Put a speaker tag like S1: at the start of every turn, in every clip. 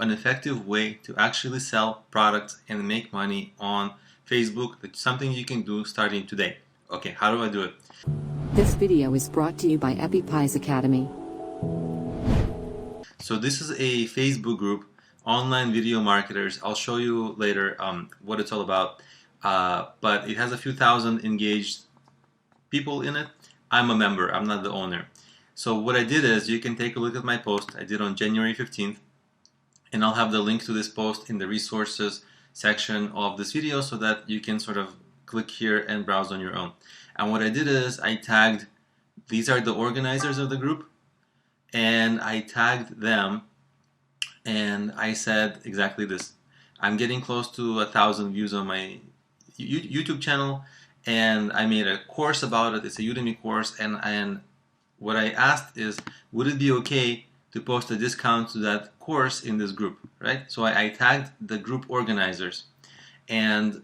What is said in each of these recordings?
S1: an effective way to actually sell products and make money on Facebook. It's something you can do starting today. Okay, how do I do it?
S2: This video is brought to you by EpiPies Academy.
S1: So this is a Facebook group, Online Video Marketers. I'll show you later what it's all about. But it has a few thousand engaged people in it. I'm a member, I'm not the owner. So what I did is, you can take a look at my post I did on January 15th, and I'll have the link to this post in the resources section of this video so that you can sort of click here and browse on your own. And what I did is, I tagged, these are the organizers of the group, and I tagged them, and I said exactly this: I'm getting close to 1,000 views on my YouTube channel, and I made a course about it. It's a Udemy course, and what I asked is, would it be okay to post a discount to that course in this group, right? So I tagged the group organizers, and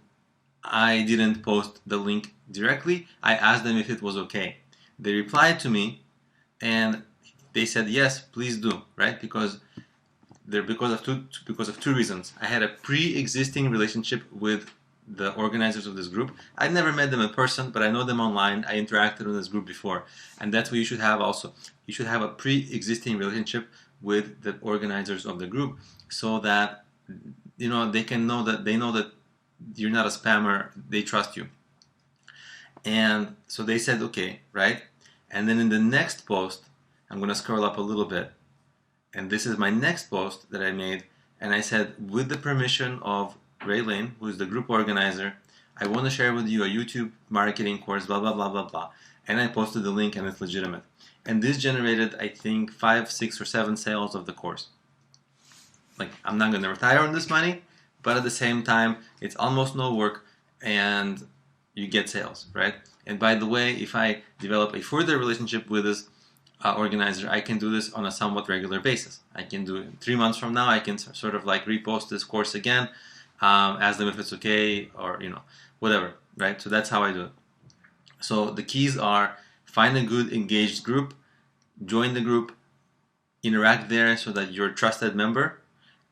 S1: I didn't post the link directly. I asked them if it was okay. They replied to me, and they said yes, please do, right? Because of two reasons. I had a pre-existing relationship with the organizers of this group. I never met them in person, but I know them online. I interacted with this group before, and that's what you should have also. You should have a pre-existing relationship with the organizers of the group, so that they know that you're not a spammer. They trust you. And so they said okay, right? And then in the next post, I'm going to scroll up a little bit, and this is my next post that I made, and I said, with the permission of Ray Lane, who is the group organizer, I want to share with you a YouTube marketing course, blah, blah, blah, blah, blah. And I posted the link, and it's legitimate. And this generated, I think, 5, 6, or 7 sales of the course. Like, I'm not going to retire on this money, but at the same time, it's almost no work, and you get sales, right? And by the way, if I develop a further relationship with this organizer, I can do this on a somewhat regular basis. I can do it 3 months from now. I can sort of like repost this course again, ask them if it's okay, or whatever, right? So that's how I do it. So the keys are: find a good engaged group, join the group, interact there so that you're a trusted member,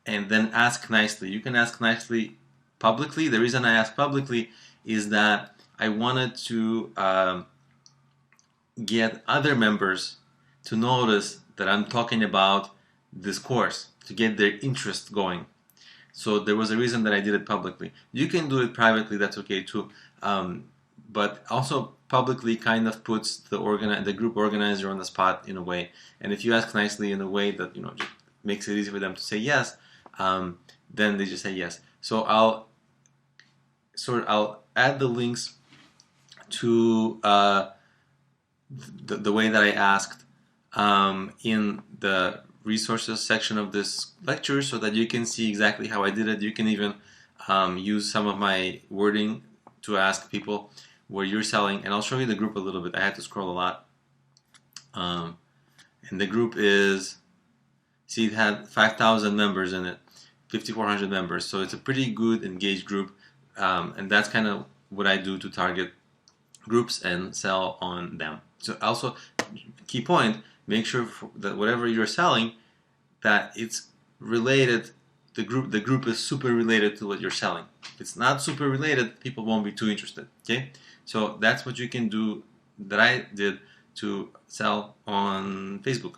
S1: and then ask nicely. You can ask nicely publicly. The reason I ask publicly is that I wanted to get other members to notice that I'm talking about this course, to get their interest going. So there was a reason that I did it publicly. You can do it privately, that's okay too. But also publicly kind of puts the group organizer on the spot in a way. And if you ask nicely in a way that just makes it easy for them to say yes, then they just say yes. So I'll add the links to the way that I asked in the resources section of this lecture, so that you can see exactly how I did it. You can even use some of my wording to ask people where you're selling, and I'll show you the group a little bit. I had to scroll a lot. And the group is, see, it had 5,000 members in it, 5,400 members, so it's a pretty good engaged group, and that's kind of what I do to target groups and sell on them. So also, key point, make sure that whatever you're selling, that it's related. The group is super related to what you're selling. If it's not super related, people won't be too interested. Okay, so that's what you can do, that I did, to sell on Facebook.